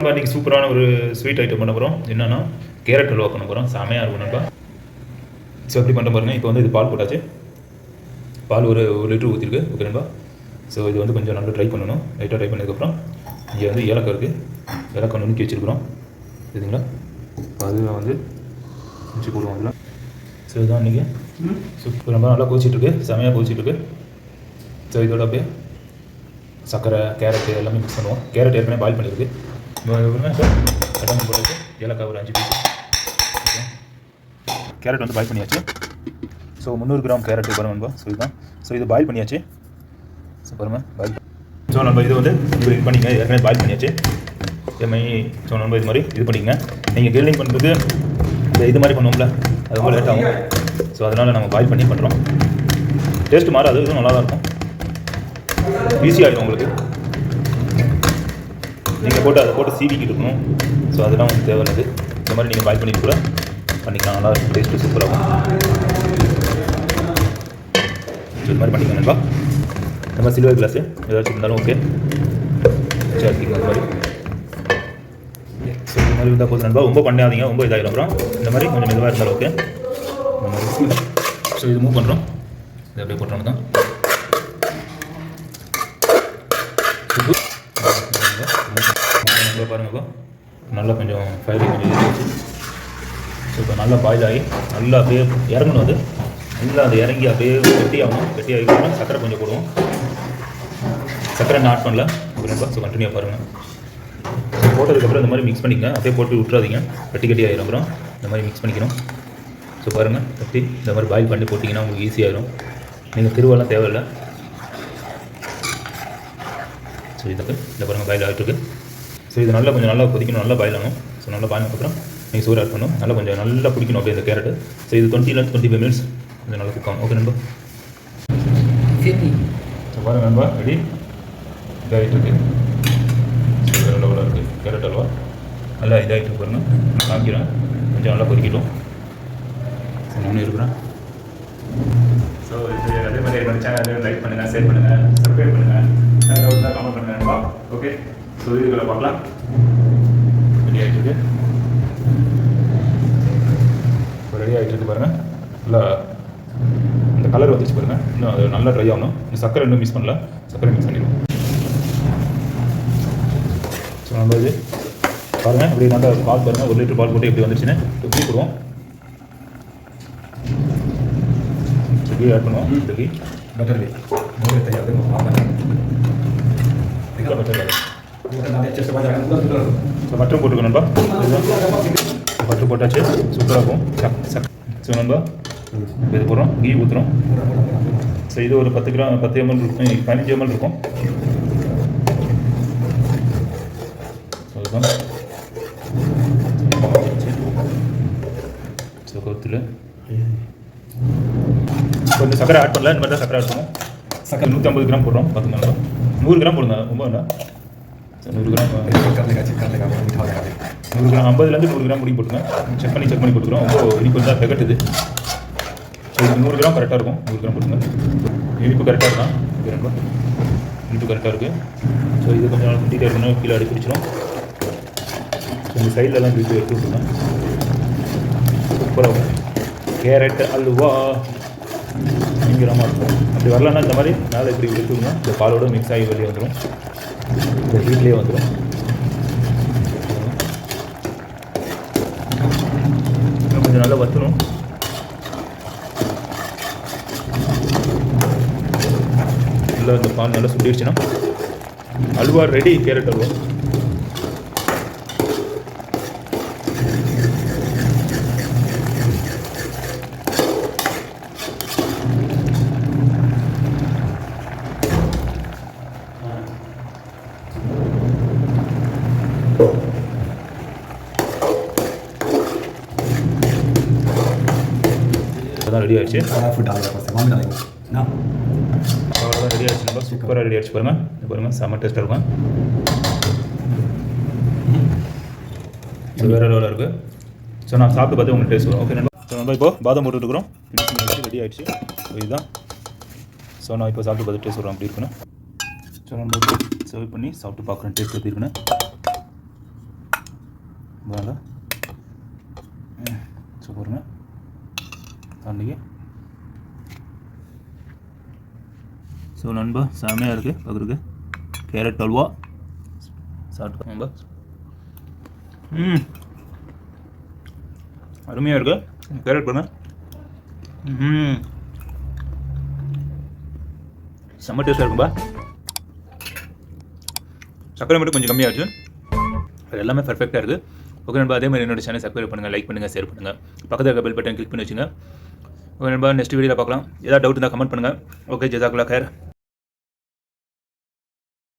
இன்றைக்கி சூப்பரான ஒரு ஸ்வீட் ஐட்டம் பண்ண போகிறோம். என்னென்னா கேரட் அல்வா பண்ண போகிறோம். செமையாக இருக்கும் நண்பா. ஸோ எப்படி பண்ண பாருங்கள். இப்போ வந்து இது பால் போட்டாச்சு. பால் ஒரு லிட்டர் ஊற்றிருக்கு. ஓகே நண்பா. ஸோ இது வந்து கொஞ்சம் நல்லா ட்ரை பண்ணணும். லைட்டாக ட்ரை பண்ணதுக்கப்புறம் இங்கே வந்து ஏலக்காய் இருக்குது. ஏலக்காய் நுணுக்கி வச்சுருக்குறோம். சரிங்களா? அதில் வந்து வச்சு போடுவோம். அதில் ஸோ இதுதான் இன்றைக்கி சூப்பர் ரொம்ப நல்லா கொதிச்சிட்ருக்கு. செமையாக கொதிச்சிட்ருக்கு. ஸோ இதோட அப்படியே சர்க்கரை கேரட்டு எல்லாமே மிக்ஸ் பண்ணுவோம். கேரட் ஏற்கனவே பாயில் பண்ணியிருக்கு. எல்லாமே போட்டு ஏலக்காய் ஒரு 5 பீஸ். கேரட் வந்து பாயில் பண்ணியாச்சு. ஸோ 300 கிராம் கேரட் பாருங்க நண்பா. ஸோ இதுதான். ஸோ இது பாயில் பண்ணியாச்சு. ஸோ பாருங்கள் பாயில். ஸோ நம்ம இது வந்து இது பண்ணிங்க. ஏற்கனவே பாயில் பண்ணியாச்சு. எம்ஐ ஸோ நம்ம இது மாதிரி இது பண்ணிங்க. நீங்கள் கிரில்லிங் பண்ணுறது இந்த இது மாதிரி பண்ணுவோம்ல, அது ரொம்ப லேட் ஆகும். ஸோ அதனால் நம்ம பாயில் பண்ணி பண்ணுறோம். டேஸ்ட்டு மாறாது. இதுவும் நல்லா தான் இருக்கும். ஈஸியாகிடும் உங்களுக்கு. நீங்கள் போட்டு அதை போட்டு சீவிக்கிட்டு இருக்கணும். ஸோ அதெல்லாம் வந்து தேவையில்லை. இந்த மாதிரி நீங்கள் பாயில் பண்ணிட்டு கூட பண்ணிக்கலாம். நல்லா இருக்கும். டேஸ்ட்டு சூப்பராகும். ஸோ இது மாதிரி பண்ணிக்கலாம் நண்பா. இந்த மாதிரி சில்வர் கிளாஸு ஏதாச்சும் இருந்தாலும் ஓகே. சேர்த்திங்க அது மாதிரி. ஸோ இந்த மாதிரி இருந்தால் போதும் நண்பா. ரொம்ப பண்ணாதீங்க, ரொம்ப இதாகிடும். அப்புறம் இந்த மாதிரி கொஞ்சம் மெதுவாக இருந்தாலும் ஓகே. இந்த மாதிரி. ஸோ இது மூவ் பண்ணுறோம். இது அப்படியே போட்டுறோம் தான். பாருங்கப்பா நல்லா கொஞ்சம் ஃபயர் கொஞ்சம் இருந்துச்சு. ஸோ இப்போ நல்லா பாயில் ஆகி நல்லா அப்படியே இறங்கணும். அது நல்லா அது இறங்கி அப்படியே கெட்டியாகணும். கெட்டியாகிக்கணும். சர்க்கரை கொஞ்சம் போடுவோம். சர்க்கரை ஆட் பண்ணல அப்படின்ப்பா. ஸோ கண்டினியூவாக பாருங்கள். போட்டதுக்கப்புறம் இந்த மாதிரி மிக்ஸ் பண்ணிக்கங்க. அப்படியே போட்டு விட்றாதீங்க. கட்டி ஆகிடும். அப்புறம் இந்த மாதிரி மிக்ஸ் பண்ணிக்கணும். ஸோ பாருங்கள் கட்டி இந்த மாதிரி பாயில் பண்ணி போட்டிங்கன்னா உங்களுக்கு ஈஸியாகிடும். நீங்கள் திருவெல்லாம் தேவையில்லை. ஸோ இதுக்கு இந்த பாருங்கள் பாயில் ஆகிட்டுருக்கு. ஸோ இது நல்லா கொஞ்சம் நல்லா கொதிக்கணும். நல்லா பாயில் ஆகும். ஸோ நல்லா பாயினதுக்கப்புறம் நீங்கள் சோறு ஆட் பண்ணணும். நல்லா கொஞ்சம் நல்லா பிடிக்கணும் அப்படியே இந்த கேரட்டு. ஸோ இது 20-25 மினிட்ஸ் கொஞ்சம் நல்லா குக் ஆகும். ஓகே நண்பா. ஸோ பாருங்கள் நண்பா ரெடி இதாகிட்டு இருக்கு. ஸோ வேறு லெவலாக இருக்குது கேரட் அல்வா. நல்லா இதாகிட்டு பாருங்கள். நான் காமிக்கிறேன். கொஞ்சம் நல்லா கொதிக்கட்டும். ஸோ நானும் இருக்கிறேன். ஸோ இது அதே மாதிரி என்னோட சேனல் லைக் பண்ணுங்கள், ஷேர் பண்ணுங்கள், சப்ஸ்கிரைப் பண்ணுங்கள், கமெண்ட் பண்ணுங்கள் நண்பா. ஓகே. ஸோ இதுகளை பார்க்கலாம். ரெடி ஆகிட்டுருக்கு. இப்போ ரெடி ஆகிட்டுருக்கு பாருங்கள். நல்லா இந்த கலர் வந்துச்சு பாருங்கள். இன்னும் அது நல்லா ட்ரை ஆகணும். இந்த சர்க்கரை இன்னும் மிக்ஸ் பண்ணல. சர்க்கரை மிக்ஸ் பண்ணிடுவோம். ஸோ நம்ம இது பாருங்கள். இப்படி நல்லா பால் பாருங்கள். 1 லிட்டர் பால் போட்டு எப்படி வந்துச்சுன்னு இப்படி போடுவோம். இப்படி ஆட் பண்ணுவோம். இப்படி பட்டர் பட்டர் பட்டர் போட்டுருக்கோம் நண்பா. பட்டர் போட்டாச்சு. சூப்பராக இருக்கும். ஸோ நண்பா இது போடுறோம். கீ ஊற்றுறோம். ஸோ இது ஒரு 10 ml இருக்கும். 15 ml இருக்கும். அதுதான் ஸோ கொத்தில் கொஞ்சம் சர்க்கரை ஆட் பண்ணல. இந்த மாதிரி தான் சர்க்கரை ஆட் பண்ணுவோம். சர்க்கரை 150 கிராம் போடுறோம். 10 ml 100 கிராம் போடுங்க. ரொம்ப வேண்டாம். 100 கிராம் 100 கிராம் 50லேருந்து 100 கிராம் முடியும் போட்டுங்க. செக் பண்ணி போட்டுக்கிறோம். ரொம்ப இனிப்பு தான் திகட்டுது. ஸோ இது 100 கிராம் கரெக்டாக இருக்கும். 100 கிராம் போட்டுங்க. இனிப்பு கரெக்டாக இருக்கான். ரொம்ப இனிப்பு கரெக்டாக இருக்குது. ஸோ இது கொஞ்சம் நாள் குட்டிகிட்டே இருக்கணும். கீழே அடி பிடிச்சிடும். ஸோ இந்த சைட்லலாம் எடுத்து விட்டுருங்க. சூப்பராக இருக்கும். கேரட் அல்வா பயங்கரமாக இருக்கும். அப்படி வரலன்னா இந்த மாதிரி மேலே இப்படி விட்டுருங்க. இந்த பாலோட மிக்ஸ் ஆகி வெளியே வந்துடும். இந்த ஹீட்லேயே வந்துடும். கொஞ்சம் நல்லா வற்றணும். நல்லா இந்த பால் நல்லா சுட்டிடுச்சுன்னா அல்வா ரெடி. கேரட் அல்வா. அதான் ரெடி ஆயிடுச்சு. அவ்வளோதான் ரெடி ஆயிடுச்சு. நம்ம சூப்பராக ரெடி ஆயிடுச்சு. பாருங்கள் செம்ம டேஸ்ட்டாக இருக்கும். ஸோ வேறு லெவலில் இருக்குது. ஸோ நான் சாப்பிட்டு பார்த்து உங்களுக்கு டேஸ்ட் வரும். ஓகே நண்பா. ஸோ நம்ம இப்போ பாதம் போட்டுருக்குறோம். ரெடி ஆகிடுச்சு. ஸோ இதுதான். ஸோ நான் இப்போ சாப்பிட்டு பார்த்து டேஸ்ட் வரும். அப்படி இருக்குன்னு ஸோ நம்ம சர்வ் பண்ணி சாப்பிட்டு பார்க்குறேன். டேஸ்ட் எப்படி இருக்குன்னு. வாங்க சூப்பருங்க அன்றைக்கி. ஸோ நண்பா செமையாக இருக்குது பார்க்குறதுக்கு. கேரட் அல்வா சாப்பிட்டு நண்பா. அருமையாக இருக்குது. கேரட் பாருங்க. செம்ம டேஸ்ட்டாக இருக்கும்பா. சர்க்கரை மட்டும் கொஞ்சம் கம்மியாகிடுச்சு. அது எல்லாமே பர்ஃபெக்டாக இருக்குது. ஓகே நண்பா, அதே மாதிரி என்னோட சேனல் சப்ஸ்கிரைப் பண்ணுங்கள், லைக் பண்ணுங்கள், ஷேர் பண்ணுங்கள், பக்கத்தில் இருக்க பெல் பட்டன் கிளிக் பண்ணி வச்சுங்க. ஓகே நண்பா, நெக்ஸ்ட் வீடியோவில் பார்க்கலாம். ஏதாவது டவுட் இருந்தால் கமெண்ட் பண்ணுங்கள். ஓகே, ஜஸாக்கல்லாஹ் ஹைர்.